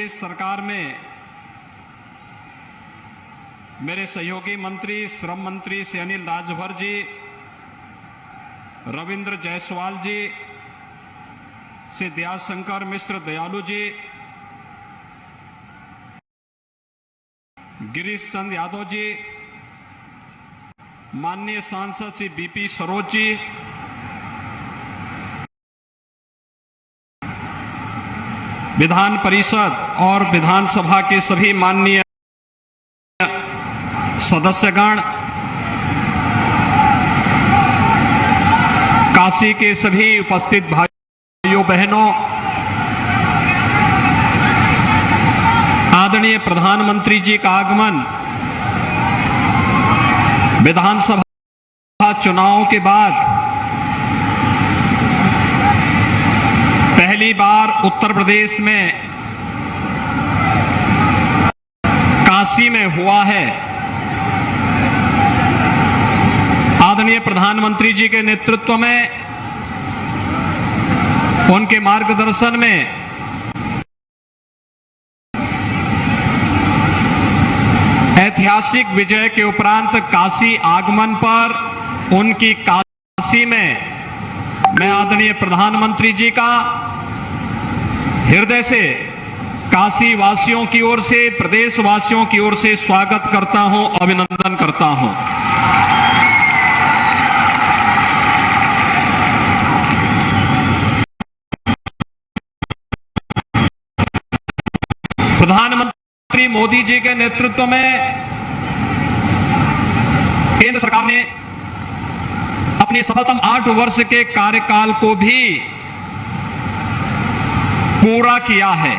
प्रदेश सरकार में मेरे सहयोगी मंत्री श्रम मंत्री श्री अनिल राजभर जी, रविंद्र जायसवाल जी, श्री दयाशंकर मिश्र दयालु जी, गिरीश चंद यादव जी, माननीय सांसद श्री बीपी सरोज जी, विधान परिषद और विधानसभा के सभी माननीय सदस्यगण, काशी के सभी उपस्थित भाइयों बहनों, आदरणीय प्रधानमंत्री जी का आगमन विधानसभा चुनाव के बाद पहली बार उत्तर प्रदेश में काशी में हुआ है। आदरणीय प्रधानमंत्री जी के नेतृत्व में, उनके मार्गदर्शन में ऐतिहासिक विजय के उपरांत काशी आगमन पर उनकी काशी में मैं आदरणीय प्रधानमंत्री जी का हृदय से काशी वासियों की ओर से, प्रदेश वासियों की ओर से स्वागत करता हूं, अभिनंदन करता हूं। प्रधानमंत्री मोदी जी के नेतृत्व में केंद्र सरकार ने अपने सफलतम 8 वर्ष के कार्यकाल को भी पूरा किया है।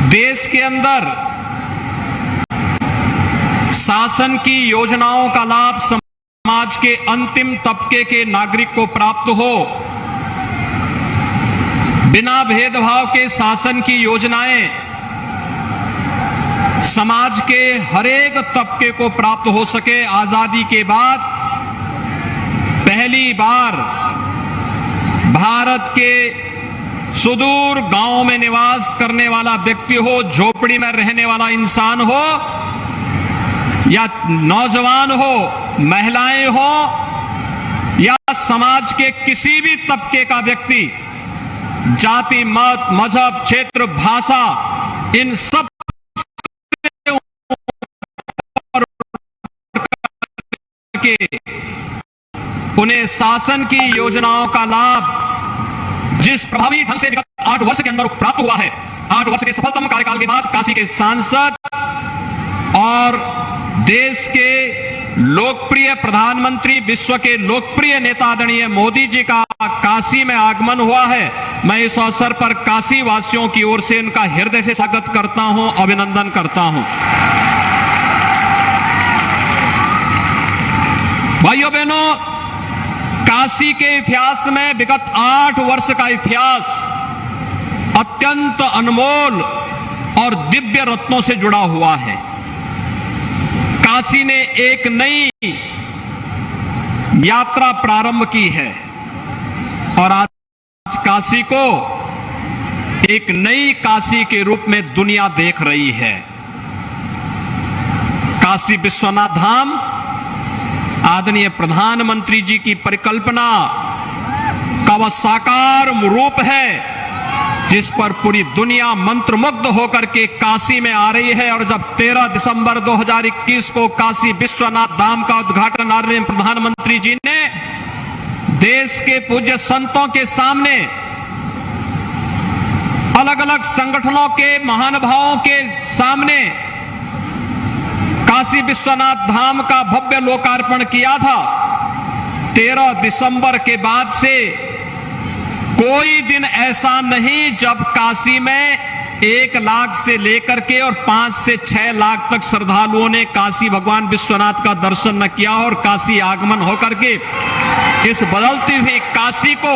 देश के अंदर शासन की योजनाओं का लाभ समाज के अंतिम तबके के नागरिक को प्राप्त हो, बिना भेदभाव के शासन की योजनाएं समाज के हरेक तबके को प्राप्त हो सके। आजादी के बाद पहली बार भारत के सुदूर गांव में निवास करने वाला व्यक्ति हो, झोपड़ी में रहने वाला इंसान हो या नौजवान हो, महिलाएं हो या समाज के किसी भी तबके का व्यक्ति, जाति, मत, मजहब, क्षेत्र, भाषा, इन सब के उन्हें शासन की योजनाओं का लाभ जिस प्रभावी ढंग से 8 वर्ष के अंदर प्राप्त हुआ है, 8 वर्ष के सफलतम कार्यकाल के बाद काशी के सांसद और देश के लोकप्रिय प्रधानमंत्री, विश्व के लोकप्रिय नेता आदरणीय मोदी जी का काशी में आगमन हुआ है। मैं इस अवसर पर काशी वासियों की ओर से उनका हृदय से स्वागत करता हूं, अभिनंदन करता हूं। भाइयों बहनों, काशी के इतिहास में विगत 8 वर्ष का इतिहास अत्यंत अनमोल और दिव्य रत्नों से जुड़ा हुआ है। काशी ने एक नई यात्रा प्रारंभ की है और आज काशी को एक नई काशी के रूप में दुनिया देख रही है। काशी विश्वनाथ धाम आदरणीय प्रधानमंत्री जी की परिकल्पना का वह साकार रूप है जिस पर पूरी दुनिया मंत्रमुग्ध होकर के काशी में आ रही है। और जब 13 दिसंबर 2021 को काशी विश्वनाथ धाम का उद्घाटन आदरणीय प्रधानमंत्री जी ने देश के पूज्य संतों के सामने, अलग अलग संगठनों के महानुभावों के सामने काशी विश्वनाथ धाम का भव्य लोकार्पण किया था, 13 दिसंबर के बाद से कोई दिन ऐसा नहीं जब काशी में 1 लाख से लेकर के और 5 से 6 लाख तक श्रद्धालुओं ने काशी भगवान विश्वनाथ का दर्शन न किया और काशी आगमन होकर के इस बदलती हुई काशी को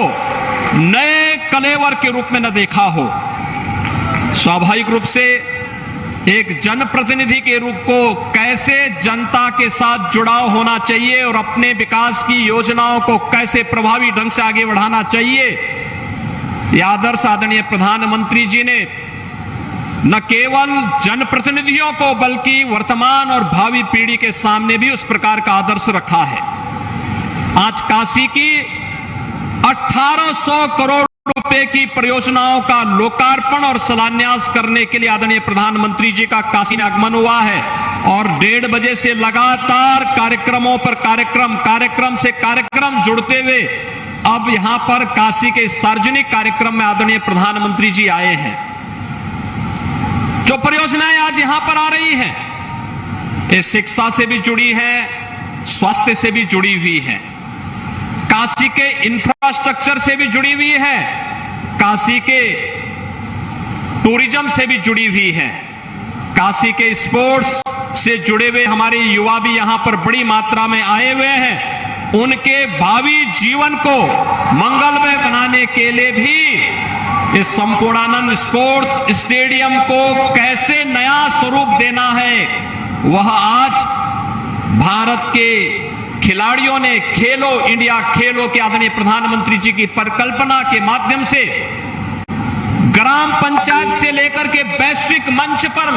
नए कलेवर के रूप में न देखा हो। स्वाभाविक रूप से एक जनप्रतिनिधि के रूप को कैसे जनता के साथ जुड़ाव होना चाहिए और अपने विकास की योजनाओं को कैसे प्रभावी ढंग से आगे बढ़ाना चाहिए, यह आदर्श आदरणीय प्रधानमंत्री जी ने न केवल जनप्रतिनिधियों को बल्कि वर्तमान और भावी पीढ़ी के सामने भी उस प्रकार का आदर्श रखा है। आज काशी की 1800 करोड़ रुपए की परियोजनाओं का लोकार्पण और शिलान्यास करने के लिए आदरणीय प्रधानमंत्री जी का काशी में आगमन हुआ है और 1:30 बजे से लगातार कार्यक्रमों पर कार्यक्रम से कार्यक्रम जुड़ते हुए अब यहां पर काशी के सार्वजनिक कार्यक्रम में आदरणीय प्रधानमंत्री जी आए हैं। जो परियोजनाएं आज यहां पर आ रही हैं, ये शिक्षा से भी जुड़ी है, स्वास्थ्य से भी जुड़ी हुई है, काशी के इंफ्रास्ट्रक्चर से भी जुड़ी हुई है, काशी के टूरिज्म से भी जुड़ी हुई है, काशी के स्पोर्ट्स से जुड़े हुए हमारे युवा भी यहां पर बड़ी मात्रा में आए हुए हैं। उनके भावी जीवन को मंगलमय बनाने के लिए भी इस संपूर्णानंद स्पोर्ट्स स्टेडियम को कैसे नया स्वरूप देना है, वह आज भारत के खिलाड़ियों ने खेलो इंडिया खेलो के आदरणीय प्रधानमंत्री जी की परिकल्पना के माध्यम से ग्राम पंचायत से लेकर के वैश्विक मंच पर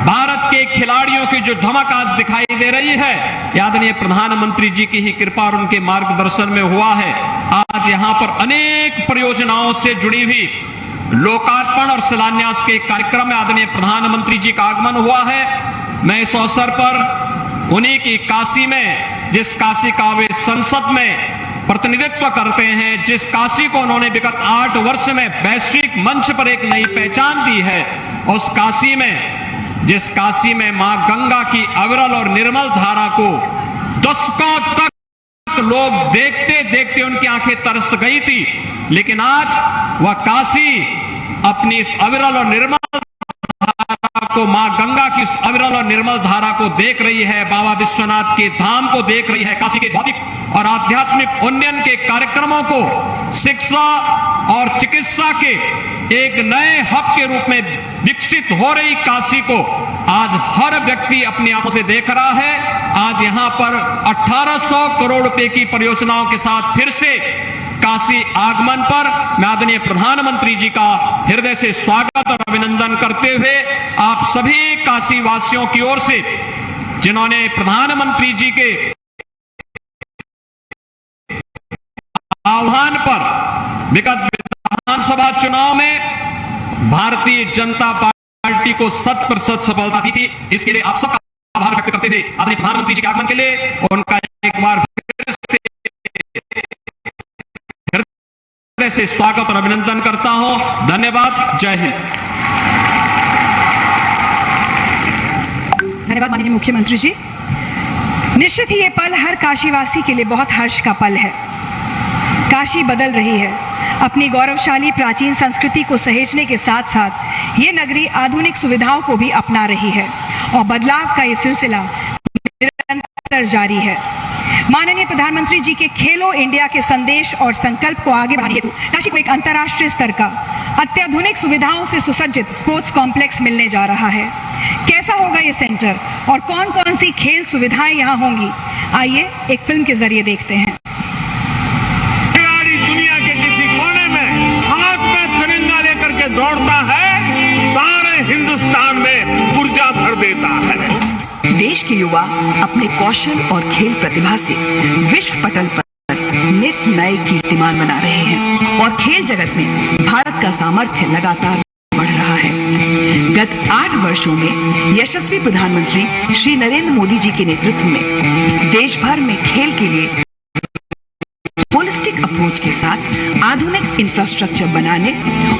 भारत के खिलाड़ियों की जो धमक आज दिखाई दे रही है, आदरणीय प्रधानमंत्री जी की ही कृपा और उनके मार्गदर्शन में हुआ है। आज यहां पर अनेक परियोजनाओं से जुड़ी हुई लोकार्पण और शिलान्यास के कार्यक्रम में आदरणीय प्रधानमंत्री जी का आगमन हुआ है। मैं इस अवसर पर उन्हीं की काशी में, जिस काशी का वे संसद में प्रतिनिधित्व करते हैं, जिस काशी को उन्होंने विगत 8 वर्ष में वैश्विक मंच पर एक नई पहचान दी है, उस काशी में, जिस काशी में मां गंगा की अविरल और निर्मल धारा को दशकों तक लोग देखते देखते उनकी आंखें तरस गई थी, लेकिन आज वह काशी अपनी इस अविरल और निर्मल धारा को, मां गंगा की इस अविरल और निर्मल धारा को देख रही है, बाबा विश्वनाथ के धाम को देख रही है। काशी के भौतिक और आध्यात्मिक उन्नयन के कार्यक्रमों को शिक्षा और चिकित्सा के एक नए हब के रूप में विकसित हो रही काशी को आज हर व्यक्ति अपनी आंखों से देख रहा है। आज यहां पर 1800 करोड़ रुपए की परियोजनाओं के साथ फिर से काशी आगमन पर मैं आदरणीय प्रधानमंत्री जी का हृदय से स्वागत और अभिनंदन करते हुए आप सभी काशी वासियों की ओर से, जिन्होंने प्रधानमंत्री जी के आह्वान पर विगत विधानसभा चुनाव में भारतीय जनता पार्टी को 100% सफलता दी थी, इसके लिए आप सबका आभार व्यक्त करते थे। आदरणीय प्रधानमंत्री जी के आगमन के लिए उनका एक बार फिर से स्वागत और अभिनंदन करता हूं। धन्यवाद। जय हिंद। धन्यवाद माननीय मुख्यमंत्री जी। निश्चित ही ये पल हर काशीवासी के लिए बहुत हर्ष का पल है। काशी बदल रही है, अपनी गौरवशाली प्राचीन संस्कृति को सहेजने के साथ साथ ये नगरी आधुनिक सुविधाओं को भी अपना रही है और बदलाव का ये सिलसिला निरंतर जारी है। माननीय प्रधानमंत्री जी के खेलो इंडिया के संदेश और संकल्प को आगे बढ़ाने हेतु काशी को एक अंतर्राष्ट्रीय स्तर का अत्याधुनिक सुविधाओं से सुसज्जित स्पोर्ट्स कॉम्प्लेक्स मिलने जा रहा है। कैसा होगा ये सेंटर और कौन कौन सी खेल सुविधाएं यहाँ होंगी, आइए एक फिल्म के जरिए देखते हैं। खिलाड़ी दुनिया के किसी कोने में हाथ में तिरंगा लेकर के दौड़ता है, सारे हिंदुस्तान में ऊर्जा भर देता है। देश के युवा अपने कौशल और खेल प्रतिभा से विश्व पटल पर नित नए कीर्तिमान बना रहे हैं और खेल जगत में भारत का सामर्थ्य लगातार बढ़ रहा है। गत 8 वर्षों में यशस्वी प्रधानमंत्री श्री नरेंद्र मोदी जी के नेतृत्व में देश भर में खेल के लिए होलिस्टिक अप्रोच के साथ आधुनिक इंफ्रास्ट्रक्चर बनाने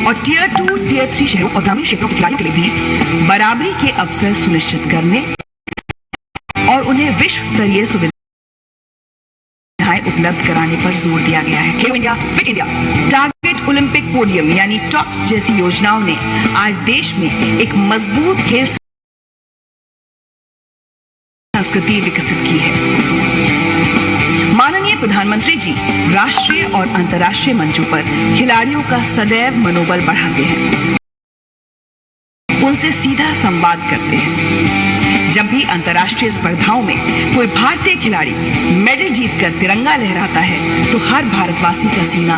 और टियर 2, टियर 3 शहरों और ग्रामीण क्षेत्रों के खिलाड़ियों के लिए भी बराबरी के अवसर सुनिश्चित करने और उन्हें विश्व स्तरीय सुविधाएं उपलब्ध कराने पर जोर दिया गया है। खेलो India, fit India, target Olympic podium यानी टॉप्स जैसी योजनाओं ने आज देश में एक मजबूत खेल संस्कृति विकसित की है। माननीय प्रधानमंत्री जी राष्ट्रीय और अंतर्राष्ट्रीय मंचों पर खिलाड़ियों का सदैव मनोबल बढ़ाते हैं, उनसे सीधा संवाद करते हैं, जब भी अंतर्राष्ट्रीय स्पर्धाओं में कोई भारतीय खिलाड़ी मेडल जीतकर तिरंगा लहराता है तो हर भारतवासी का सीना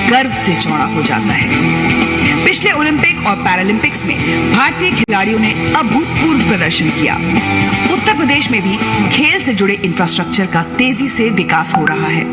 गर्व से चौड़ा हो जाता है। पिछले ओलंपिक और पैरालंपिक्स में भारतीय खिलाड़ियों ने अभूतपूर्व प्रदर्शन किया। उत्तर प्रदेश में भी खेल से जुड़े इंफ्रास्ट्रक्चर का तेजी से विकास हो रहा है।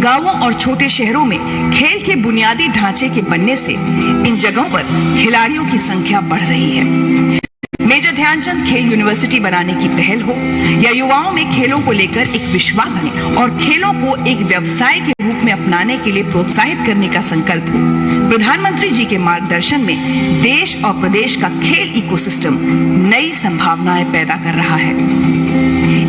गांवों और छोटे शहरों में खेल के बुनियादी ढांचे के बनने से इन जगहों पर खिलाड़ियों की संख्या बढ़ रही है। मेजर ध्यानचंद खेल यूनिवर्सिटी बनाने की पहल हो या युवाओं में खेलों को लेकर एक विश्वास बने और खेलों को एक व्यवसाय के रूप में अपनाने के लिए प्रोत्साहित करने का संकल्प हो, प्रधानमंत्री जी के मार्गदर्शन में देश और प्रदेश का खेल इकोसिस्टम नई संभावनाएं पैदा कर रहा है।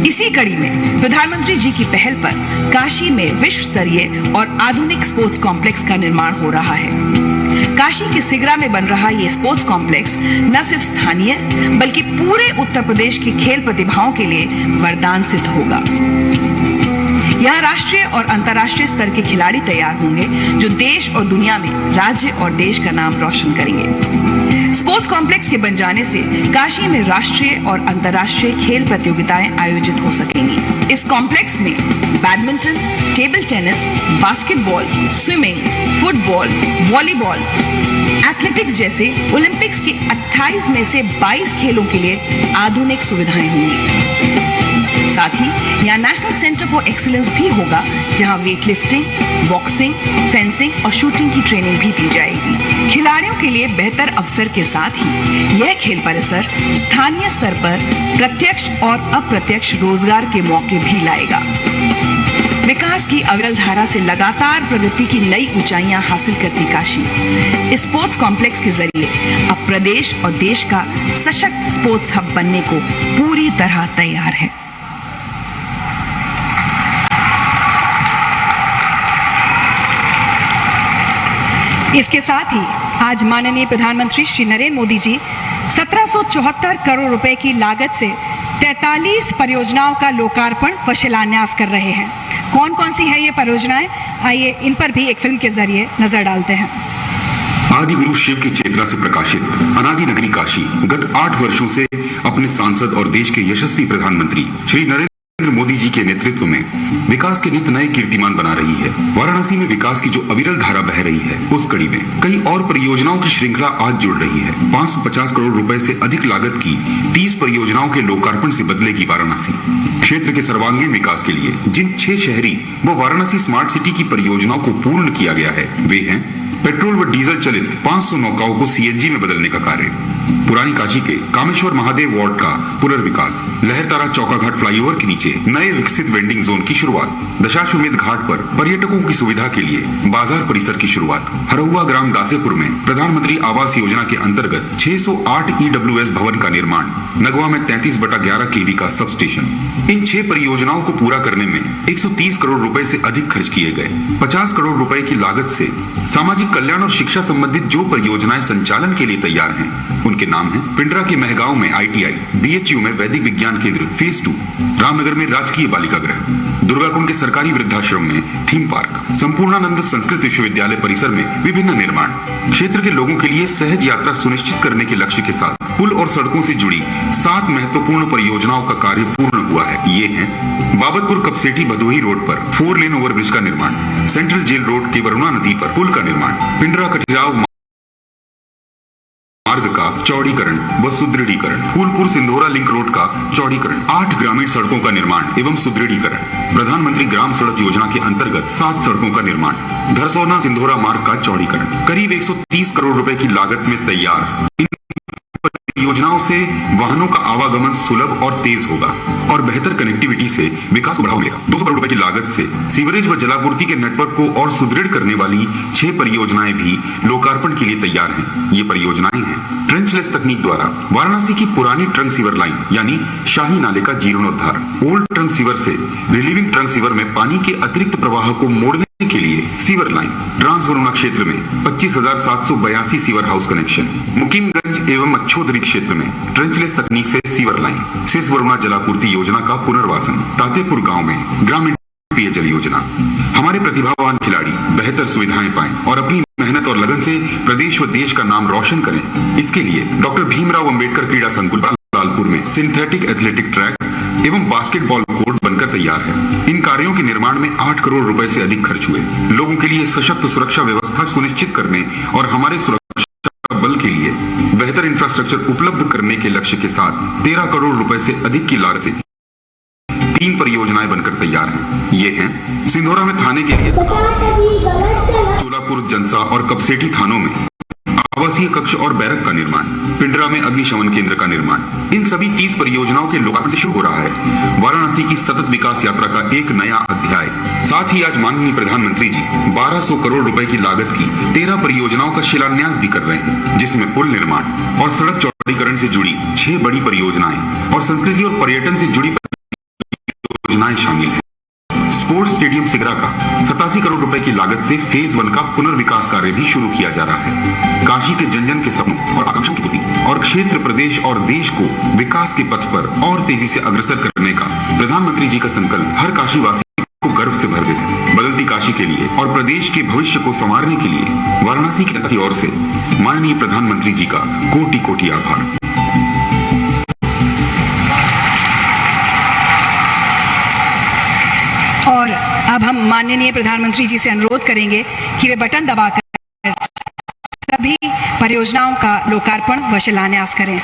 इसी कड़ी में प्रधानमंत्री जी की पहल पर काशी में विश्व स्तरीय और आधुनिक स्पोर्ट्स कॉम्प्लेक्स का निर्माण हो रहा है। काशी के सिगरा में बन रहा ये स्पोर्ट्स कॉम्प्लेक्स न सिर्फ स्थानीय बल्कि पूरे उत्तर प्रदेश की खेल प्रतिभाओं के लिए वरदान सिद्ध होगा। यहाँ राष्ट्रीय और अंतर्राष्ट्रीय स्तर के खिलाड़ी तैयार होंगे जो देश और दुनिया में राज्य और देश का नाम रोशन करेंगे। स्पोर्ट्स कॉम्प्लेक्स के बन जाने से काशी में राष्ट्रीय और अंतर्राष्ट्रीय खेल प्रतियोगिताएं आयोजित हो सकेंगी। इस कॉम्प्लेक्स में badminton, table tennis, basketball, swimming, football, volleyball, athletics जैसे ओलंपिक्स के 28 में से 22 खेलों के लिए आधुनिक सुविधाएं होंगी। साथ ही यहाँ नेशनल सेंटर फॉर एक्सीलेंस भी होगा जहाँ वेट लिफ्टिंग, बॉक्सिंग, फेंसिंग और शूटिंग की ट्रेनिंग भी दी जाएगी। खिलाड़ियों के लिए बेहतर अवसर के साथ ही यह खेल परिसर स्थानीय स्तर पर प्रत्यक्ष और अप्रत्यक्ष रोजगार के मौके भी लाएगा। विकास की अविरल धारा से लगातार प्रगति की नई ऊंचाइयां हासिल करती काशी इस स्पोर्ट्स कॉम्प्लेक्स के जरिए अब प्रदेश और देश का सशक्त स्पोर्ट्स हब बनने को पूरी तरह तैयार है। इसके साथ ही आज माननीय प्रधानमंत्री श्री नरेंद्र मोदी जी 1774 करोड़ रुपए की लागत से 43 परियोजनाओं का लोकार्पण व शिलान्यास कर रहे हैं। कौन कौन सी है ये परियोजनाएं, आइए इन पर भी एक फिल्म के जरिए नजर डालते हैं। आदि गुरु शिव की चेतना से प्रकाशित अनादि नगरी काशी गत 8 वर्षों से अपने सांसद और देश के यशस्वी प्रधानमंत्री श्री नरेंद्र मोदी जी के नेतृत्व में विकास के नित नए कीर्तिमान बना रही है। वाराणसी में विकास की जो अविरल धारा बह रही है उस कड़ी में कई और परियोजनाओं की श्रृंखला आज जुड़ रही है। 550 करोड़ रुपए से अधिक लागत की 30 परियोजनाओं के लोकार्पण से बदलेगी वाराणसी। क्षेत्र के सर्वांगीण विकास के लिए जिन 6 शहरी व वाराणसी स्मार्ट सिटी की परियोजनाओं को पूर्ण किया गया है वे हैं पेट्रोल व डीजल चलित 500 नौकाओं को सीएनजी में बदलने का कार्य, पुरानी काशी के कामेश्वर महादेव वार्ड का पुनर्विकास, लहरतारा चौका घाट फ्लाईओवर के नीचे नए विकसित वेंडिंग जोन की शुरुआत, दशाश्वमेध घाट पर पर्यटकों की सुविधा के लिए बाजार परिसर की शुरुआत, हरहुआ ग्राम दासेपुर में प्रधानमंत्री आवास योजना के अंतर्गत 608 ईडब्ल्यूएस भवन का निर्माण, नगवा में 33/11 केवी का सब स्टेशन। इन 6 परियोजनाओं को पूरा करने में 130 करोड़ रुपए से अधिक खर्च किए गए। 50 करोड़ रुपए की लागत से सामाजिक कल्याण और शिक्षा संबंधित जो परियोजनाएं संचालन के लिए तैयार हैं उनके नाम हैं पिंडरा के महगांव में ITI, BHU में वैदिक विज्ञान केंद्र फेज 2, रामनगर में राजकीय बालिका गृह, दुर्गाकुंड के सरकारी वृद्धाश्रम में थीम पार्क, संपूर्णानंद संस्कृत विश्वविद्यालय परिसर में विभिन्न निर्माण। क्षेत्र के लोगों के लिए सहज यात्रा सुनिश्चित करने के लक्ष्य के साथ पुल और सड़कों से जुड़ी 7 महत्वपूर्ण परियोजनाओं का कार्य पूर्ण हुआ है। ये हैं बाबतपुर कपसेटी भदोही रोड पर 4 लेन ओवरब्रिज का निर्माण, सेंट्रल जेल रोड के वरुणा नदी पर पुल का निर्माण, पिंडरा कटिराव मार्ग का चौड़ीकरण व सुदृढ़ीकरण, फूलपुर सिंधोरा लिंक रोड का चौड़ीकरण, 8 ग्रामीण सड़कों का निर्माण एवं सुदृढ़ीकरण, प्रधानमंत्री ग्राम सड़क योजना के अंतर्गत 7 सड़कों का निर्माण, धरसोना सिंधोरा मार्ग का चौड़ीकरण, करीब 130 करोड़ रुपए की लागत में तैयार। इन योजनाओं से वाहनों का आवागमन सुलभ और तेज होगा और बेहतर कनेक्टिविटी से विकास को बढ़ावा मिलेगा। 200 करोड़ रुपए की लागत से सीवरेज व जलापूर्ति के नेटवर्क को और सुदृढ़ करने वाली 6 परियोजनाएं भी लोकार्पण के लिए तैयार हैं। ये परियोजनाएं हैं ट्रेंचलेस तकनीक द्वारा वाराणसी की पुरानी ट्रंक सीवर लाइन यानी शाही नाले का जीर्णोद्धार, ओल्ड ट्रंक सीवर से रिलीविंग ट्रंक सीवर में पानी के अतिरिक्त प्रवाह को मोड़ने के लिए सीवर लाइन, ट्रांसवरुणा क्षेत्र में 25,782 सीवर हाउस कनेक्शन, मुकीमगंज एवं अच्छोदरी क्षेत्र में ट्रेंचलेस तकनीक से सीवर लाइन, सिस वरुणा जलापूर्ति योजना का पुनर्वासन, तातेपुर गांव में ग्रामीण पेयजल योजना। हमारे प्रतिभावान खिलाड़ी बेहतर सुविधाएं पाएं और अपनी मेहनत और लगन से प्रदेश व देश का नाम रोशन करें। इसके लिए डॉक्टर भीमराव अंबेडकर क्रीड़ा संकुल जलालपुर में सिंथेटिक एथलेटिक ट्रैक एवं बास्केटबॉल कोर्ट बनकर तैयार है। इन कार्यों के निर्माण में 8 करोड़ रुपए से अधिक खर्च हुए। लोगों के लिए सशक्त सुरक्षा व्यवस्था सुनिश्चित करने और हमारे सुरक्षा बल के लिए बेहतर इंफ्रास्ट्रक्चर उपलब्ध करने के लक्ष्य के साथ 13 करोड़ रुपए से अधिक की लागत से 3 परियोजनाएं बनकर तैयार हैं। ये हैं सिंधोरा में थाने के लिए, चोलापुर, जनसा और कपसेठी थानों में आवासीय कक्ष और बैरक का निर्माण, पिंडरा में अग्निशमन केंद्र का निर्माण। इन सभी 30 परियोजनाओं के लोकार्पण से शुरू हो रहा है वाराणसी की सतत विकास यात्रा का एक नया अध्याय। साथ ही आज माननीय प्रधानमंत्री जी 1200 करोड़ रुपए की लागत की 13 परियोजनाओं का शिलान्यास भी कर रहे हैं, जिसमें पुल निर्माण और सड़क चौड़ीकरण से जुड़ी 6 बड़ी परियोजनाएं और संस्कृति और पर्यटन से जुड़ी परियोजनाएं शामिल हैं। स्पोर्ट्स स्टेडियम सिगरा का 87 करोड़ रुपए की लागत से फेज 1 का पुनर्विकास कार्य भी शुरू किया जा रहा है। काशी के जन जन के सपनों और आकांक्षाओं की पूर्ति और क्षेत्र, प्रदेश और देश को विकास के पथ पर और तेजी से अग्रसर करने का प्रधानमंत्री जी का संकल्प हर काशीवासी को गर्व से भर देता है। बदलती काशी के लिए और प्रदेश के भविष्य को संवारने के लिए वाराणसी की जनता की ओर से माननीय प्रधानमंत्री जी का कोटि कोटि आभार। और अब हम माननीय प्रधानमंत्री जी से अनुरोध करेंगे कि वे बटन दबाकर सभी परियोजनाओं का लोकार्पण व शिलान्यास करें।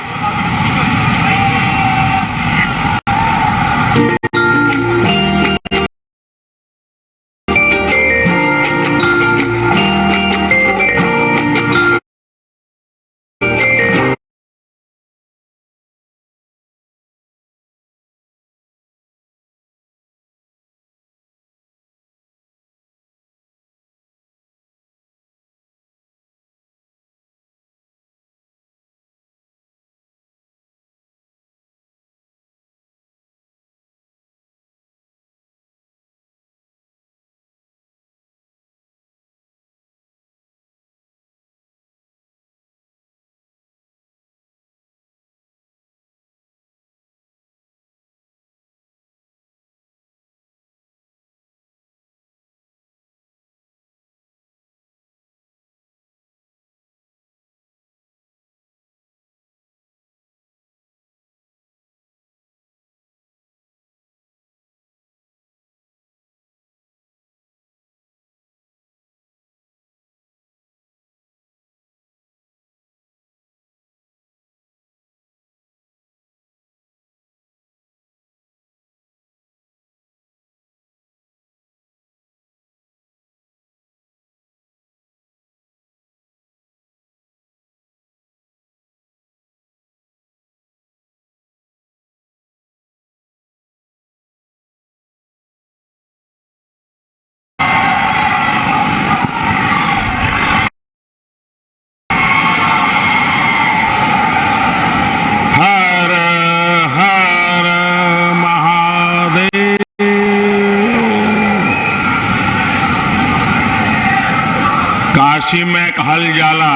काशी में कहल जाला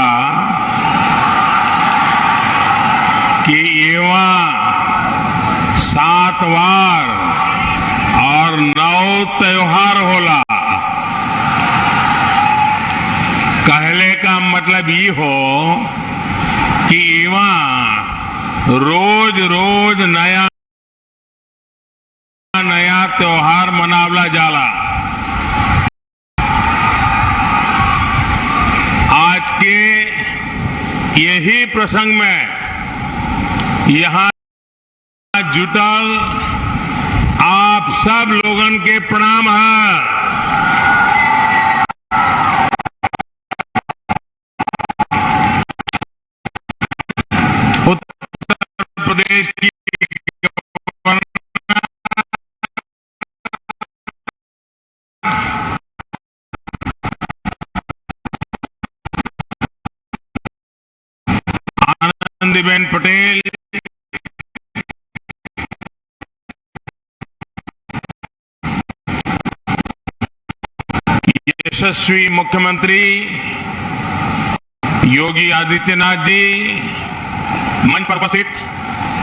कि एवा 7 वार और 9 त्योहार होला। कहले का मतलब ये हो कि एवा रोज रोज नया नया त्योहार मनावला जाला। आज के यही प्रसंग में यहाँ जुटल आप सब लोगन के प्रणाम है। उत्तर प्रदेश की आनंदीबेन पटेल, यशस्वी मुख्यमंत्री योगी आदित्यनाथ जी, मंच पर उपस्थित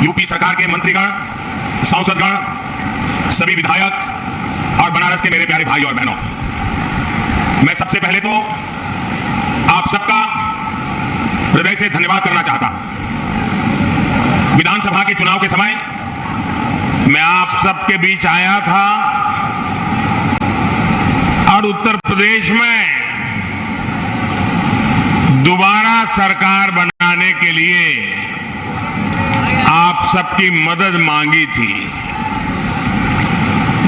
यूपी सरकार के मंत्रीगण, सांसदगण, सभी विधायक और बनारस के मेरे प्यारे भाई और बहनों, मैं सबसे पहले तो आप सबका हृदय से धन्यवाद करना चाहता हूं। विधानसभा के चुनाव के समय मैं आप सबके बीच आया था और उत्तर प्रदेश में दोबारा सरकार बनाने के लिए आप सबकी मदद मांगी थी।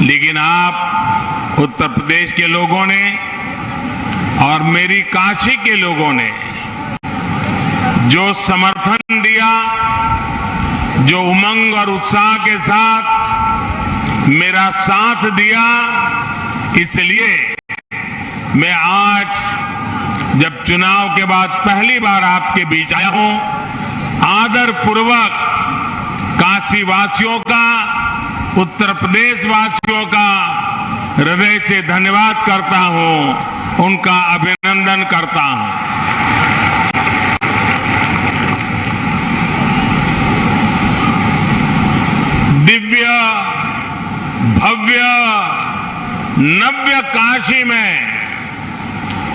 लेकिन आप उत्तर प्रदेश के लोगों ने और मेरी काशी के लोगों ने जो समर्थन दिया, जो उमंग और उत्साह के साथ मेरा साथ दिया, इसलिए मैं आज जब चुनाव के बाद पहली बार आपके बीच आया हूं, आदर पूर्वक काशी वासियों का, उत्तर प्रदेश वासियों का हृदय से धन्यवाद करता हूं, उनका अभिनंदन करता हूं। दिव्य भव्य नव्य काशी में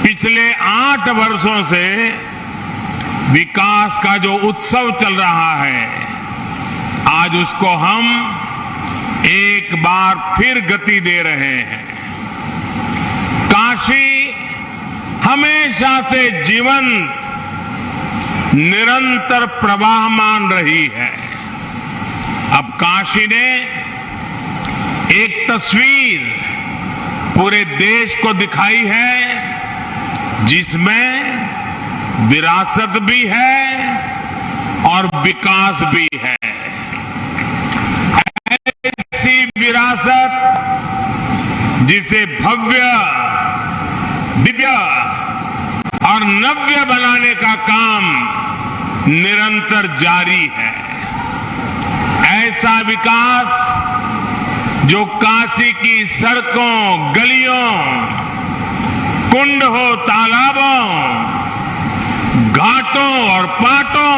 पिछले 8 वर्षों से विकास का जो उत्सव चल रहा है, आज उसको हम एक बार फिर गति दे रहे हैं। काशी हमेशा से जीवंत, निरंतर प्रवाहमान रही है। अब काशी ने एक तस्वीर पूरे देश को दिखाई है, जिसमें विरासत भी है और विकास भी है। ऐसी विरासत जिसे भव्य, दिव्य और नव्य बनाने का काम निरंतर जारी है। ऐसा विकास जो काशी की सड़कों, गलियों, कुंड हो, तालाबों, घाटों और पाटों,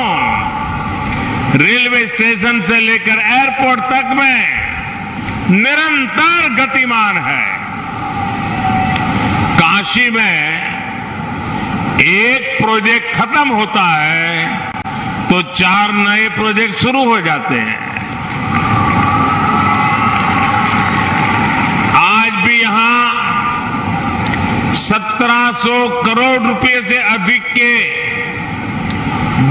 रेलवे स्टेशन से लेकर एयरपोर्ट तक में निरंतर गतिमान है। काशी में एक प्रोजेक्ट खत्म होता है तो 4 नए प्रोजेक्ट शुरू हो जाते हैं। आज भी यहां 1700 करोड़ रुपए से अधिक के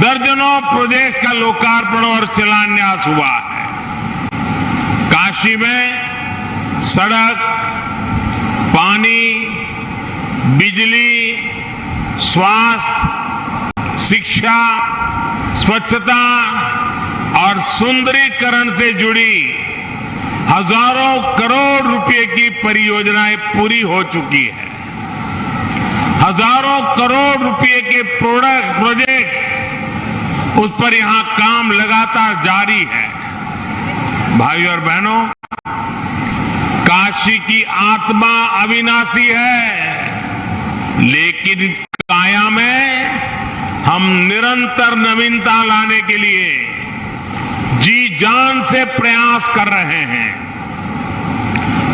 दर्जनों प्रोजेक्ट का लोकार्पण और शिलान्यास हुआ है। काशी में सड़क, पानी, बिजली, स्वास्थ्य, शिक्षा, स्वच्छता और सुंदरीकरण से जुड़ी हजारों करोड़ रुपए की परियोजनाएं पूरी हो चुकी है। हजारों करोड़ रुपए के प्रोजेक्ट उस पर यहां काम लगातार जारी है। भाइयों और बहनों, काशी की आत्मा अविनाशी है, लेकिन काया में हम निरंतर नवीनता लाने के लिए जी जान से प्रयास कर रहे हैं।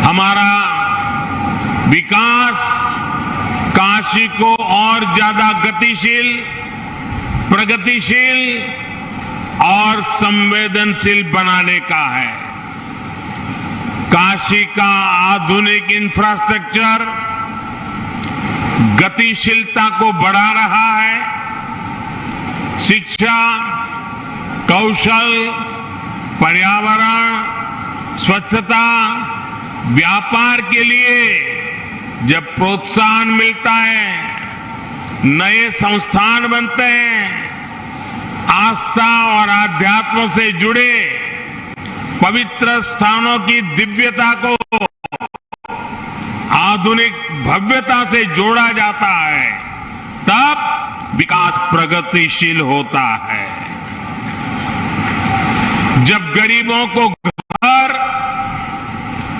हमारा विकास काशी को और ज्यादा गतिशील, प्रगतिशील और संवेदनशील बनाने का है। काशी का आधुनिक इंफ्रास्ट्रक्चर गतिशीलता को बढ़ा रहा है। शिक्षा, कौशल, पर्यावरण, स्वच्छता, व्यापार के लिए जब प्रोत्साहन मिलता है, नए संस्थान बनते हैं, आस्था और आध्यात्म से जुड़े पवित्र स्थानों की दिव्यता को आधुनिक भव्यता से जोड़ा जाता है, तब विकास प्रगतिशील होता है। जब गरीबों को घर,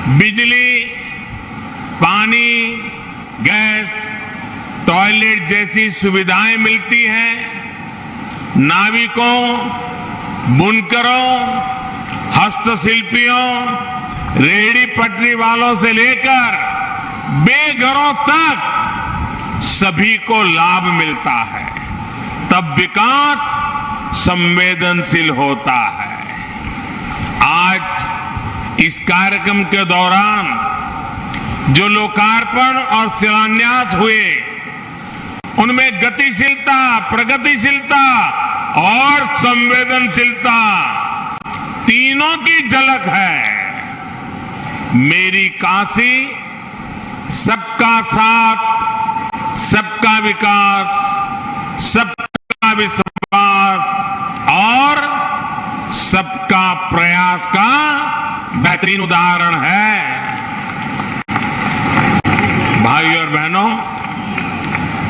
बिजली, पानी, गैस, टॉयलेट जैसी सुविधाएं मिलती हैं, नाविकों, बुनकरों, हस्तशिल्पियों, रेहड़ी पटरी वालों से लेकर बेघरों तक सभी को लाभ मिलता है, तब विकास संवेदनशील होता है। इस कार्यक्रम के दौरान जो लोकार्पण और शिलान्यास हुए उनमें गतिशीलता, प्रगतिशीलता और संवेदनशीलता तीनों की झलक है। मेरी काशी सबका साथ, सबका विकास, सबका विश्वास और सबका प्रयास का बेहतरीन उदाहरण है। भाई और बहनों,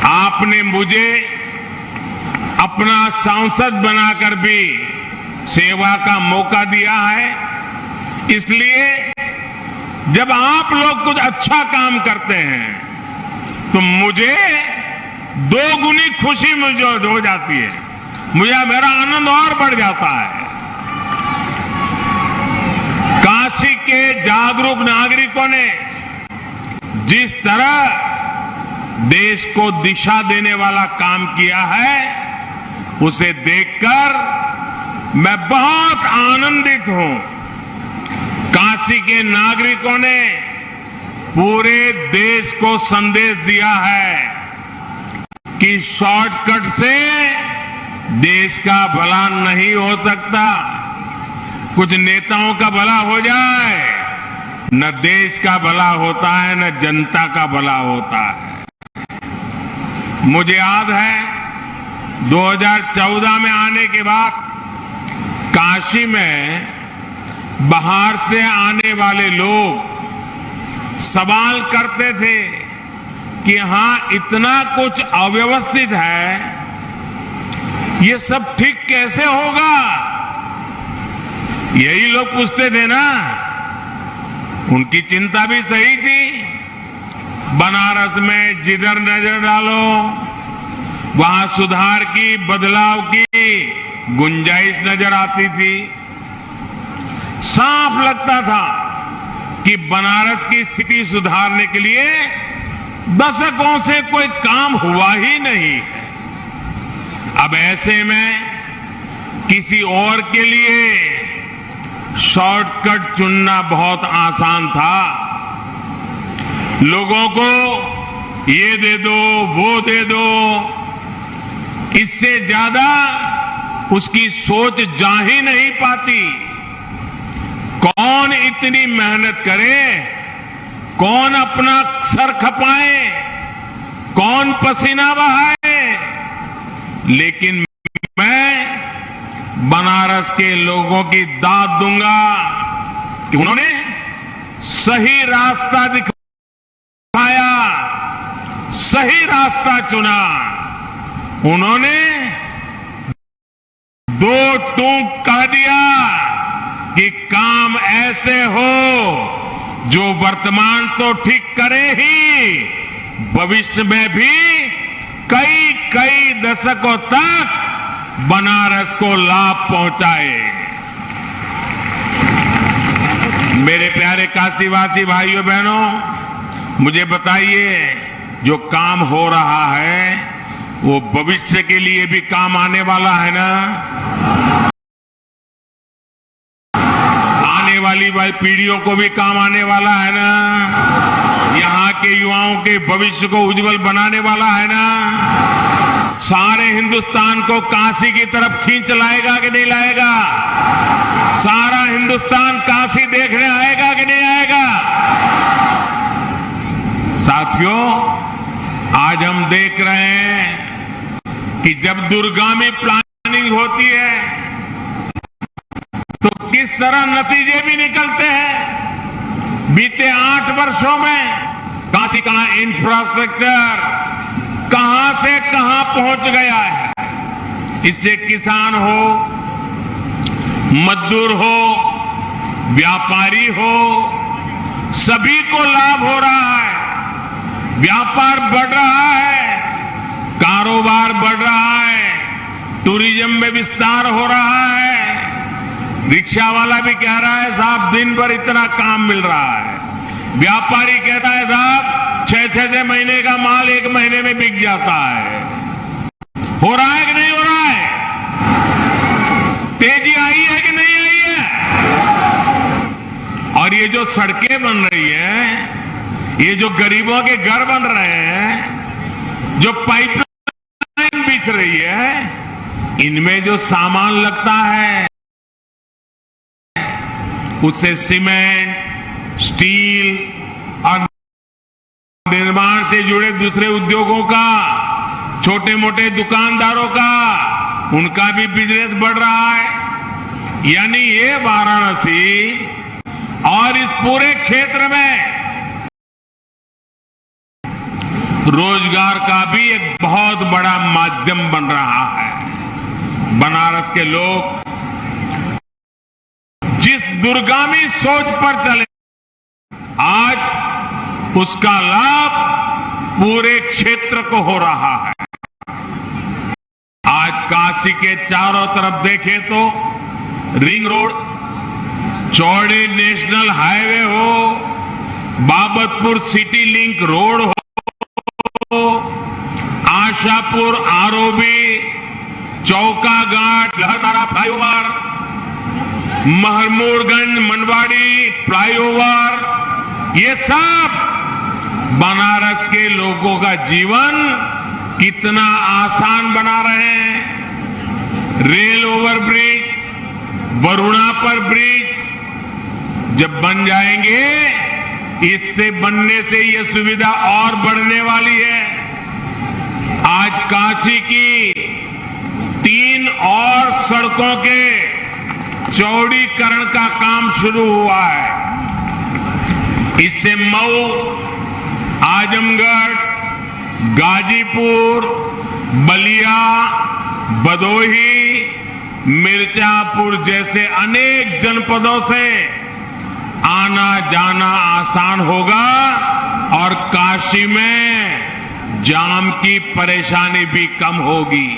आपने मुझे अपना सांसद बनाकर भी सेवा का मौका दिया है, इसलिए जब आप लोग कुछ अच्छा काम करते हैं तो मुझे दोगुनी खुशी मुझे हो जाती है, मुझे मेरा आनंद और बढ़ जाता है। काशी के जागरूक नागरिकों ने जिस तरह देश को दिशा देने वाला काम किया है, उसे देखकर मैं बहुत आनंदित हूं। काशी के नागरिकों ने पूरे देश को संदेश दिया है कि शॉर्टकट से देश का भला नहीं हो सकता। कुछ नेताओं का भला हो जाए, न देश का भला होता है, न जनता का भला होता है। मुझे याद है 2014 में आने के बाद काशी में बाहर से आने वाले लोग सवाल करते थे कि हाँ, इतना कुछ अव्यवस्थित है, ये सब ठीक कैसे होगा? यही लोग पूछते थे ना। उनकी चिंता भी सही थी। बनारस में जिधर नजर डालो वहां सुधार की, बदलाव की गुंजाइश नजर आती थी। साफ लगता था कि बनारस की स्थिति सुधारने के लिए दशकों से कोई काम हुआ ही नहीं है। अब ऐसे में किसी और के लिए शॉर्टकट चुनना बहुत आसान था। लोगों को ये दे दो, वो दे दो, इससे ज्यादा उसकी सोच जा ही नहीं पाती। कौन इतनी मेहनत करे, कौन अपना सर खपाए, कौन पसीना बहाए। लेकिन मैं बनारस के लोगों की दाद दूंगा कि उन्होंने सही रास्ता दिखाया, सही रास्ता चुना। उन्होंने दो टूक कह दिया कि काम ऐसे हो जो वर्तमान तो ठीक करे ही, भविष्य में भी कई कई दशकों तक बनारस को लाभ पहुंचाए। मेरे प्यारे काशीवासी भाइयों बहनों, मुझे बताइए, जो काम हो रहा है वो भविष्य के लिए भी काम आने वाला है ना? आने वाली पीढ़ियों को भी काम आने वाला है ना? यहाँ के युवाओं के भविष्य को उज्जवल बनाने वाला है ना? सारे हिंदुस्तान को काशी की तरफ खींच लाएगा कि नहीं लाएगा? सारा हिंदुस्तान काशी देखने आएगा कि नहीं आएगा? साथियों, आज हम देख रहे हैं कि जब दूरगामी प्लानिंग होती है तो किस तरह नतीजे भी निकलते हैं। बीते 8 वर्षों में काशी का इंफ्रास्ट्रक्चर कहां से कहां पहुंच गया है। इससे किसान हो, मजदूर हो, व्यापारी हो, सभी को लाभ हो रहा है। व्यापार बढ़ रहा है, कारोबार बढ़ रहा है, टूरिज्म में विस्तार हो रहा है। रिक्शा वाला भी कह रहा है साहब दिन भर इतना काम मिल रहा है। व्यापारी कहता है साहब 6 महीने का माल 1 महीने में बिक जाता है। हो रहा है कि नहीं हो रहा है? तेजी आई है कि नहीं आई है? और ये जो सड़कें बन रही हैं, ये जो गरीबों के घर बन रहे हैं, जो पाइपलाइन बिछ रही है, इनमें जो सामान लगता है उससे सीमेंट, स्टील और निर्माण से जुड़े दूसरे उद्योगों का, छोटे मोटे दुकानदारों का, उनका भी बिजनेस बढ़ रहा है। यानी ये वाराणसी और इस पूरे क्षेत्र में रोजगार का भी एक बहुत बड़ा माध्यम बन रहा है। बनारस के लोग जिस दूरगामी सोच पर चले, आज उसका लाभ पूरे क्षेत्र को हो रहा है। आज काशी के चारों तरफ देखें तो रिंग रोड, चौड़े नेशनल हाईवे हो, बाबतपुर सिटी लिंक रोड हो, आशापुर आरओबी, चौका घाट, लहरदारा फ्लाईओवर, महमूदगंज मनवाड़ी फ्लाईओवर, ये सब बनारस के लोगों का जीवन कितना आसान बना रहे हैं। रेल ओवरब्रिज, वरुणा पर ब्रिज जब बन जाएंगे, इससे बनने से ये सुविधा और बढ़ने वाली है। आज काशी की 3 और सड़कों के चौड़ीकरण का काम शुरू हुआ है। इससे मऊ, आजमगढ़, गाजीपुर, बलिया, भदोही, मिर्जापुर जैसे अनेक जनपदों से आना जाना आसान होगा और काशी में जाम की परेशानी भी कम होगी।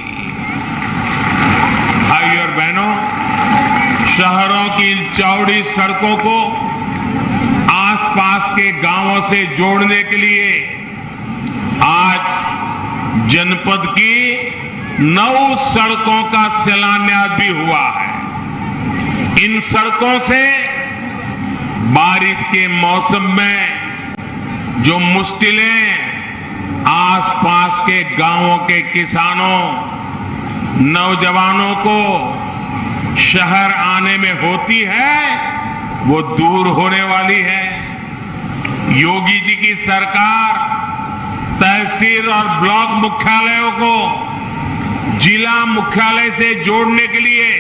भाई और बहनों, शहरों की चौड़ी सड़कों को आसपास के गांवों से जोड़ने के लिए आज जनपद की 9 सड़कों का शिलान्यास भी हुआ है। इन सड़कों से बारिश के मौसम में जो मुश्किलें आसपास के गांवों के किसानों, नौजवानों को शहर आने में होती है, वो दूर होने वाली है। योगी जी की सरकार तहसील और ब्लॉक मुख्यालयों को जिला मुख्यालय से जोड़ने के लिए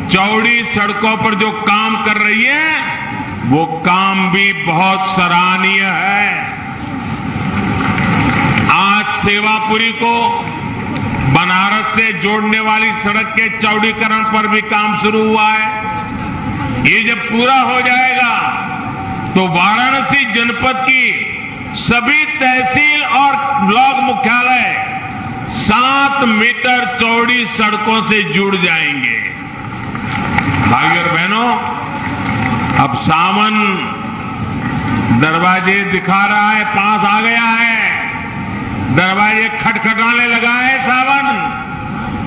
चौड़ी सड़कों पर जो काम कर रही है, वो काम भी बहुत सराहनीय है। आज सेवापुरी को बनारस से जोड़ने वाली सड़क के चौड़ीकरण पर भी काम शुरू हुआ है। ये जब पूरा हो जाएगा तो वाराणसी जनपद की सभी तहसील और ब्लॉक मुख्यालय 7 मीटर चौड़ी सड़कों से जुड़ जाएंगे। भाई और बहनों, अब सावन दरवाजे दिखा रहा है, पास आ गया है, दरवाजे खटखटाने लगा है।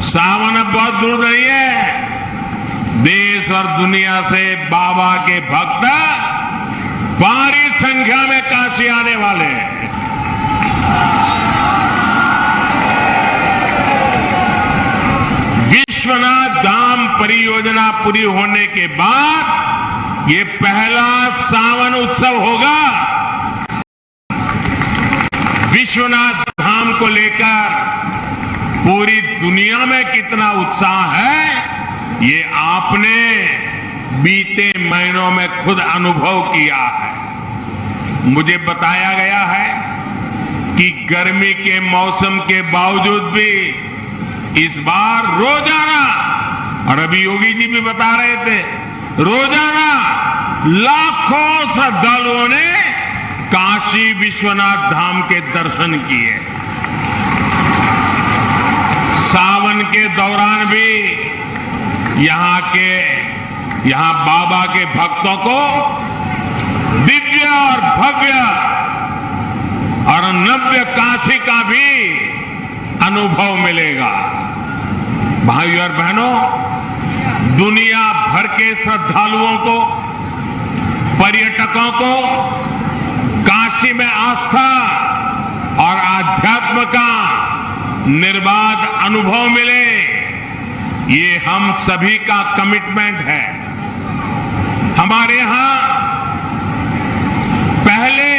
सावन अब बहुत दूर नहीं है। देश और दुनिया से बाबा के भक्त भारी संख्या में काशी आने वाले हैं। विश्वनाथ धाम परियोजना पूरी होने के बाद ये पहला सावन उत्सव होगा। विश्वनाथ धाम को लेकर पूरी दुनिया में कितना उत्साह है, ये आपने बीते महीनों में खुद अनुभव किया है। मुझे बताया गया है कि गर्मी के मौसम के बावजूद भी इस बार रोजाना, और अभी योगी जी भी बता रहे थे, रोजाना लाखों श्रद्धालुओं ने काशी विश्वनाथ धाम के दर्शन किए। सावन के दौरान भी यहां बाबा के भक्तों को दिव्य और भव्य और नव्य काशी का भी अनुभव मिलेगा। भाइयों और बहनों, दुनिया भर के श्रद्धालुओं को पर्यटकों को काशी में आस्था और आध्यात्म का निर्बाध अनुभव मिले, ये हम सभी का कमिटमेंट है। हमारे यहां पहले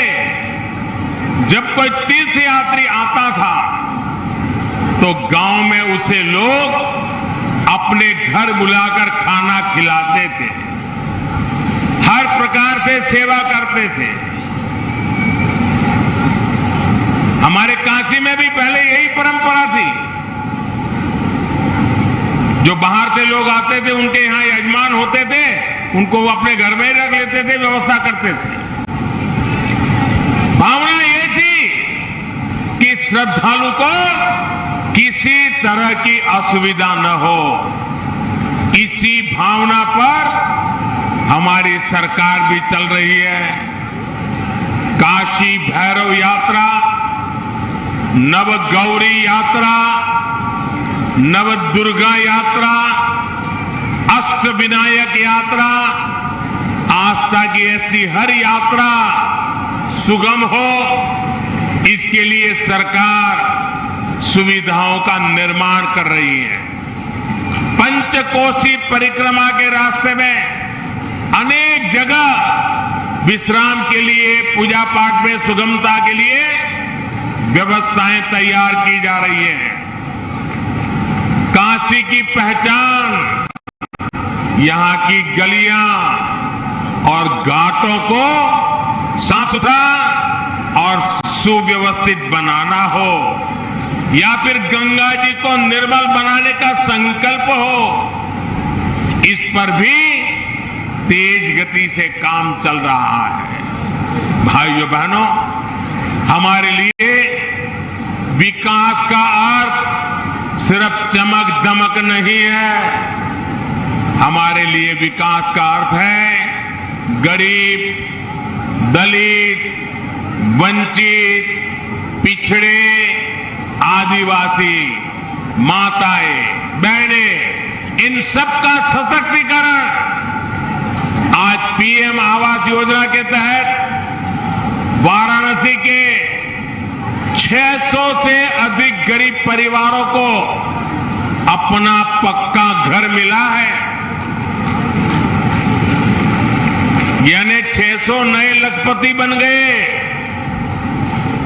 जब कोई तीर्थ यात्री आता था तो गांव में उसे लोग अपने घर बुलाकर खाना खिलाते थे, हर प्रकार से सेवा करते थे। हमारे काशी में भी पहले यही परंपरा थी। जो बाहर से लोग आते थे, उनके यहां यजमान होते थे, उनको वो अपने घर में ही रख लेते थे, व्यवस्था करते थे। भावना ये थी कि श्रद्धालु को किसी तरह की असुविधा न हो। इसी भावना पर हमारी सरकार भी चल रही है। काशी भैरव यात्रा, नवगौरी यात्रा, नवदुर्गा यात्रा, अष्टविनायक यात्रा, आस्था की ऐसी हर यात्रा सुगम हो, इसके लिए सरकार सुविधाओं का निर्माण कर रही है। पंचकोशी परिक्रमा के रास्ते में अनेक जगह विश्राम के लिए, पूजा पाठ में सुगमता के लिए व्यवस्थाएं तैयार की जा रही हैं। काशी की पहचान यहां की गलियां और घाटों को साफ सुथरा और सुव्यवस्थित बनाना हो, या फिर गंगा जी को निर्मल बनाने का संकल्प हो, इस पर भी तेज गति से काम चल रहा है। भाइयों बहनों, हमारे लिए विकास का अर्थ सिर्फ चमक दमक नहीं है। हमारे लिए विकास का अर्थ है गरीब, दलित, वंचित, पिछड़े, आदिवासी, माताएं, बहनें, इन सब का सशक्तिकरण। आज पीएम आवास योजना के तहत वाराणसी के 600 से अधिक गरीब परिवारों को अपना पक्का घर मिला है। यानी 600 नए लखपति बन गए।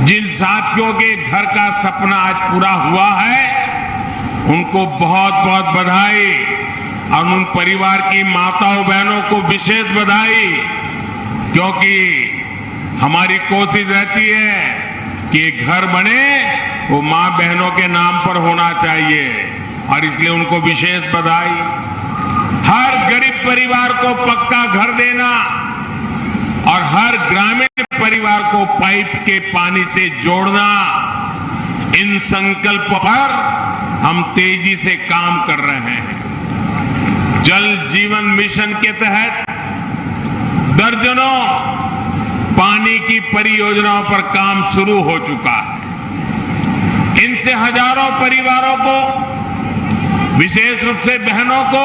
जिन साथियों के घर का सपना आज पूरा हुआ है, उनको बहुत बहुत बधाई, और उन परिवार की माताओं बहनों को विशेष बधाई, क्योंकि हमारी कोशिश रहती है कि घर बने वो मां बहनों के नाम पर होना चाहिए, और इसलिए उनको विशेष बधाई। हर गरीब परिवार को पक्का घर देना और हर ग्रामीण परिवार को पाइप के पानी से जोड़ना, इन संकल्प पर हम तेजी से काम कर रहे हैं। जल जीवन मिशन के तहत दर्जनों पानी की परियोजनाओं पर काम शुरू हो चुका है। इनसे हजारों परिवारों को, विशेष रूप से बहनों को,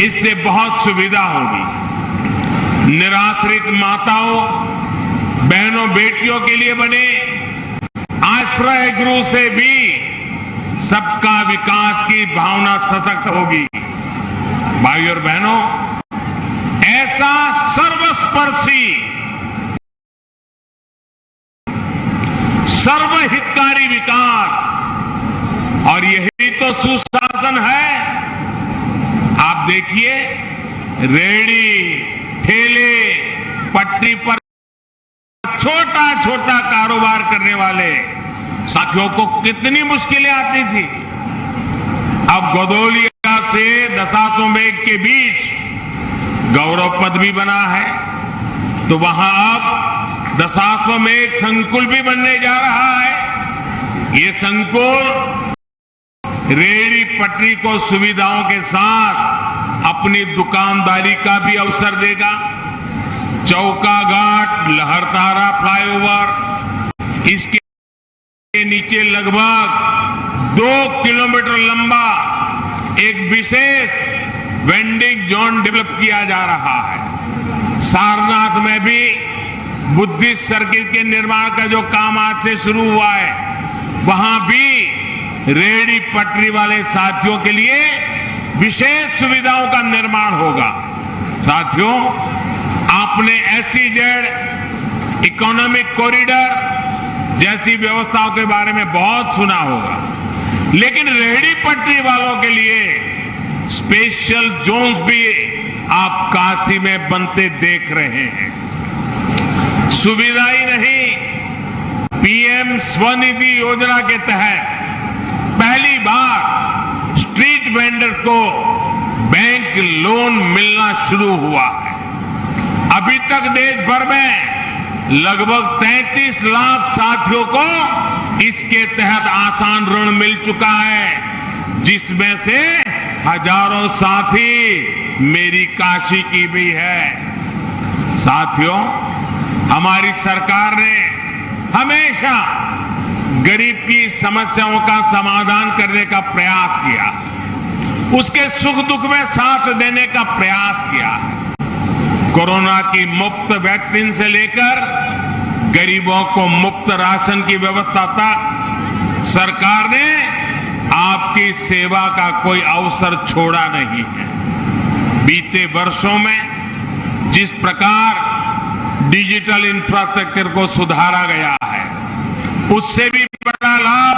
इससे बहुत सुविधा होगी। निराश्रित माताओं, बहनों, बेटियों के लिए बने आश्रय गृह से भी सबका विकास की भावना सशक्त होगी। भाइयों और बहनों, ऐसा सर्वस्पर्शी, सर्वहितकारी विकास, और यही तो सुशासन है। आप देखिए, रेहड़ी, ठेले, पटरी पर छोटा छोटा कारोबार करने वाले साथियों को कितनी मुश्किलें आती थी। अब गदोलिया से दशाश्वमेध के बीच गौरव पद भी बना है, तो वहां अब दशाश्वमेध संकुल भी बनने जा रहा है। ये संकुल रेहड़ी पटरी को सुविधाओं के साथ अपनी दुकानदारी का भी अवसर देगा। चौका घाट, लहरतारा फ्लाईओवर, इसके नीचे लगभग 2 किलोमीटर लंबा एक विशेष वेंडिंग जोन डेवलप किया जा रहा है। सारनाथ में भी बुद्धिस्ट सर्किल के निर्माण का जो काम आज से शुरू हुआ है, वहां भी रेहड़ी पटरी वाले साथियों के लिए विशेष सुविधाओं का निर्माण होगा। साथियों, आपने SEZ इकोनॉमिक कॉरिडोर जैसी व्यवस्थाओं के बारे में बहुत सुना होगा, लेकिन रेहड़ी पटरी वालों के लिए स्पेशल जोन्स भी आप काशी में बनते देख रहे हैं। सुविधा ही नहीं, PM स्वनिधि योजना के तहत पहली बार स्ट्रीट वेंडर्स को बैंक लोन मिलना शुरू हुआ है। अभी तक देश भर में लगभग 33 लाख साथियों को इसके तहत आसान ऋण मिल चुका है, जिसमें से हजारों साथी मेरी काशी की भी है। साथियों, हमारी सरकार ने हमेशा गरीब की समस्याओं का समाधान करने का प्रयास किया, उसके सुख दुख में साथ देने का प्रयास किया। कोरोना की मुफ्त वैक्सीन से लेकर गरीबों को मुफ्त राशन की व्यवस्था तक सरकार ने आपकी सेवा का कोई अवसर छोड़ा नहीं है। बीते वर्षों में जिस प्रकार डिजिटल इंफ्रास्ट्रक्चर को सुधारा गया है, उससे भी बड़ा लाभ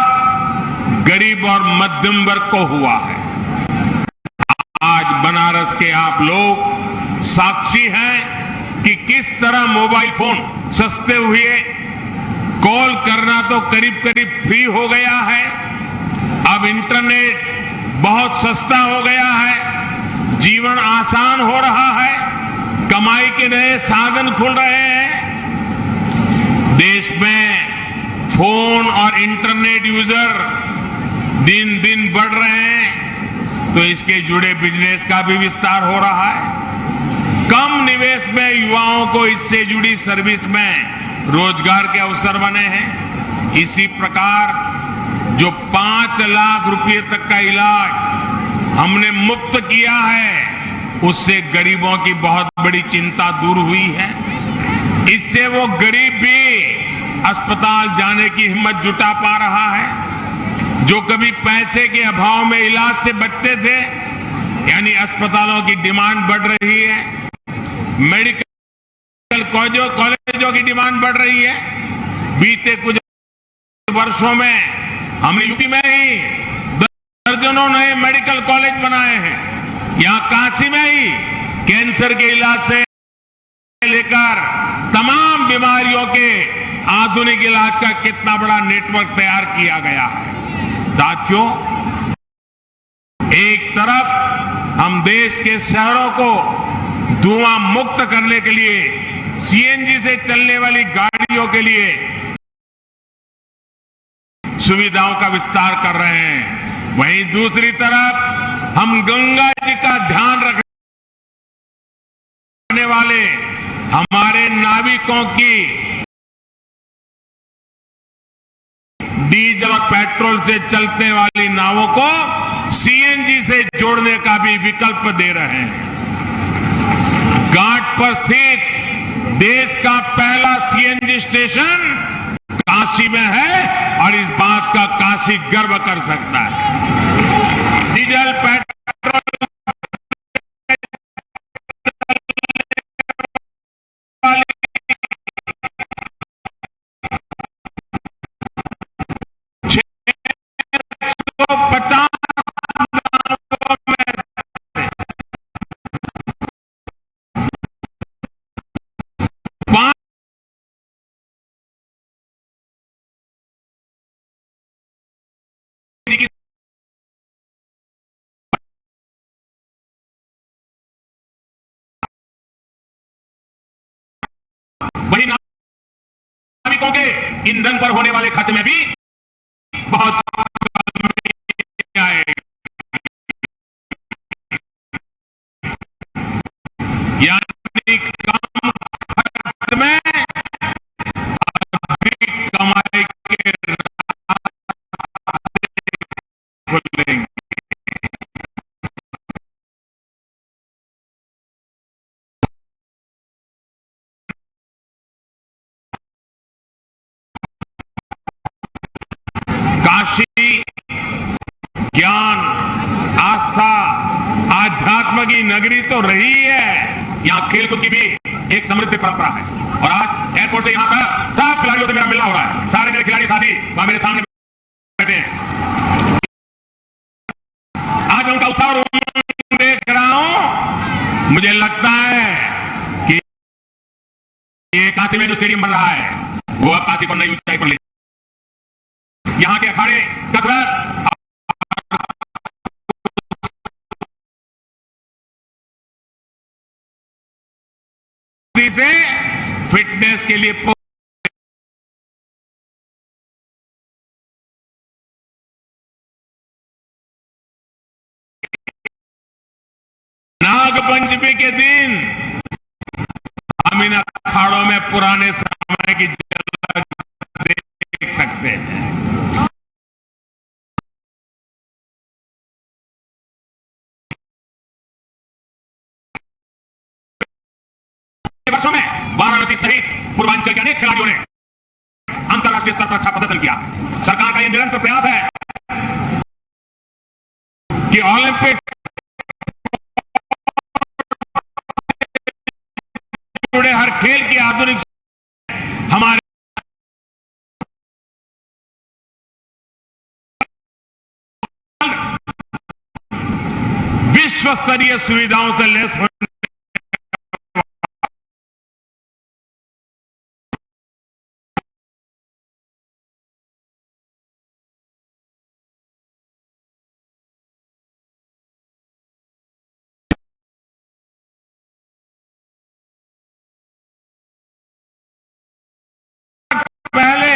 गरीब और मध्यम वर्ग को हुआ है। आज बनारस के आप लोग साक्षी हैं कि किस तरह मोबाइल फोन सस्ते हुए, कॉल करना तो करीब करीब फ्री हो गया है, अब इंटरनेट बहुत सस्ता हो गया है, जीवन आसान हो रहा है, कमाई के नए साधन खुल रहे हैं। देश में फोन और इंटरनेट यूजर दिन दिन बढ़ रहे हैं, तो इसके जुड़े बिजनेस का भी विस्तार हो रहा है। कम निवेश में युवाओं को इससे जुड़ी सर्विस में रोजगार के अवसर बने हैं। इसी प्रकार जो 5 लाख रुपए तक का इलाज हमने मुफ्त किया है, उससे गरीबों की बहुत बड़ी चिंता दूर हुई है। इससे वो गरीब भी अस्पताल जाने की हिम्मत जुटा पा रहा है। जो कभी पैसे के अभाव में इलाज से बचते थे, यानी अस्पतालों की डिमांड बढ़ रही है, मेडिकल कॉलेजों की डिमांड बढ़ रही है। बीते कुछ वर्षों में हमने यूपी में ही दर्जनों नए मेडिकल कॉलेज बनाए हैं। यहां काशी में ही कैंसर के इलाज से लेकर तमाम बीमारियों के आधुनिक इलाज का कितना बड़ा नेटवर्क तैयार किया गया है। साथियों, एक तरफ हम देश के शहरों को धुआं मुक्त करने के लिए CNG से चलने वाली गाड़ियों के लिए सुविधाओं का विस्तार कर रहे हैं, वहीं दूसरी तरफ हम गंगा जी का ध्यान रखने वाले हमारे नाविकों की डीजल और पेट्रोल से चलने वाली नावों को CNG से जोड़ने का भी विकल्प दे रहे हैं। घाट पर स्थित देश का पहला CNG स्टेशन काशी में है और इस बात का काशी गर्व कर सकता है। डीजल पेट्रोल वही नाविकों के ईंधन पर होने वाले खर्च में भी बहुत कमी आएगी। यानी कम खर्च में अधिक कमाई के रास्ते खुलेंगे। काशी ज्ञान, आस्था, आध्यात्म की नगरी तो रही है, यहाँ खेलकूद की भी एक समृद्ध परंपरा है। और आज एयरपोर्ट से यहाँ पर सब खिलाड़ियों से मेरा मिलना हो रहा है। सारे मेरे खिलाड़ी साथी वहां मेरे सामने बैठे हैं। आज मैं उनका उत्साह और उमंग देख रहा हूं। मुझे लगता है कि ये काशी में जो स्टेडियम बन रहा है वो अब काशी को नई ऊंचाई पर ले, यहाँ के अखाड़े कसरत से फिटनेस के लिए नागपंचमी के दिन हम इन अखाड़ों में पुराने समय की झलक देख सकते हैं। वर्षों में वाराणसी सहित पूर्वांचल के अनेक खिलाड़ियों ने अंतर्राष्ट्रीय स्तर पर अच्छा प्रदर्शन किया। सरकार का यह निरंतर प्रयास है कि ओलंपिक जुड़े हर खेल की आधुनिक हमारे विश्व स्तरीय सुविधाओं से लैस होने पहले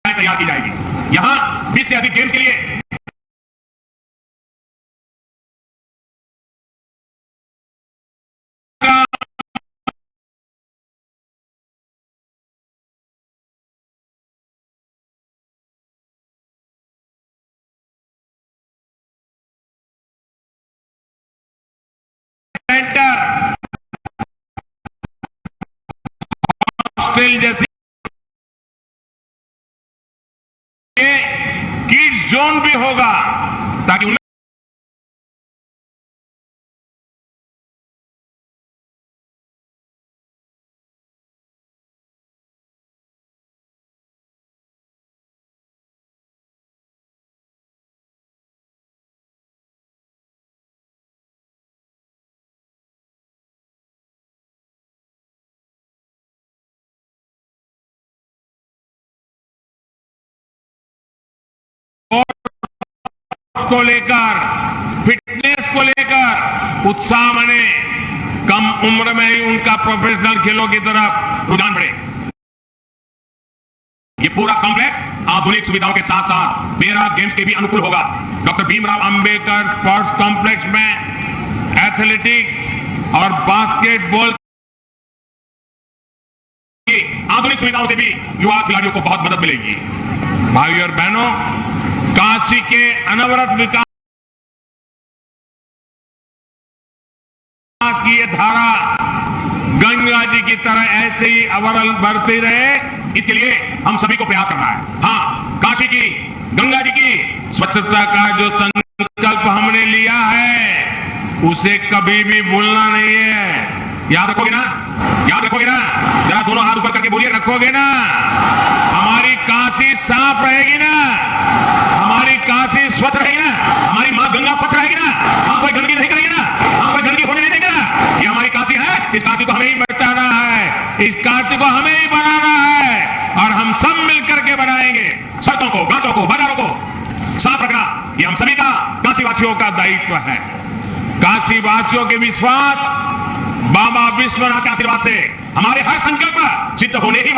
तैयार की जाएगी। यहां 20 से अधिक गेम्स के लिए सेंटर, हॉस्टल जैसी किड्स जोन भी होगा ताकि उन्हें को लेकर, फिटनेस को लेकर उत्साह बने, कम उम्र में ही उनका प्रोफेशनल खेलों की तरफ रुझान बढ़े। ये पूरा कॉम्प्लेक्स आधुनिक सुविधाओं के साथ साथ पैरा गेम्स के भी अनुकूल होगा। Doctor Bhimrao Ambedkar sports complex में एथलेटिक्स और बास्केटबॉल की आधुनिक सुविधाओं से भी युवा खिलाड़ियों को बहुत मदद मिलेगी। भाइयों और बहनों, काशी के अनवरत विकास की ये धारा गंगा जी की तरह ऐसे ही अविरल बढ़ती रहे, इसके लिए हम सभी को प्रयास करना है। हाँ, काशी की, गंगा जी की स्वच्छता का जो संकल्प हमने लिया है उसे कभी भी भूलना नहीं है। याद रखोगे ना? याद रखोगे ना? जरा दोनों हाथ ऊपर करके बोलिए, रखोगे ना? हमारी काशी साफ रहेगी ना? हमारी काशी स्वच्छ रहेगी ना? हमारी मां गंगा स्वच्छ रहेगी ना? हम कोई गंदगी नहीं करेंगे ना? हम कोई गंदगी होने नहीं देंगे ना? ये हमारी काशी है, इस काशी को हमें ही बचाना है, इस काशी को हमें ही बनाना है और हम सब मिलकर के बनाएंगे। सड़कों को, घाटों को, बाजारों को साफ रखना ये हम सभी का, काशी वासियों का दायित्व है। काशी वासियों के विश्वास बाबा विश्वनाथ के आशीर्वाद से हमारे हर संकल्प सिद्ध होने ही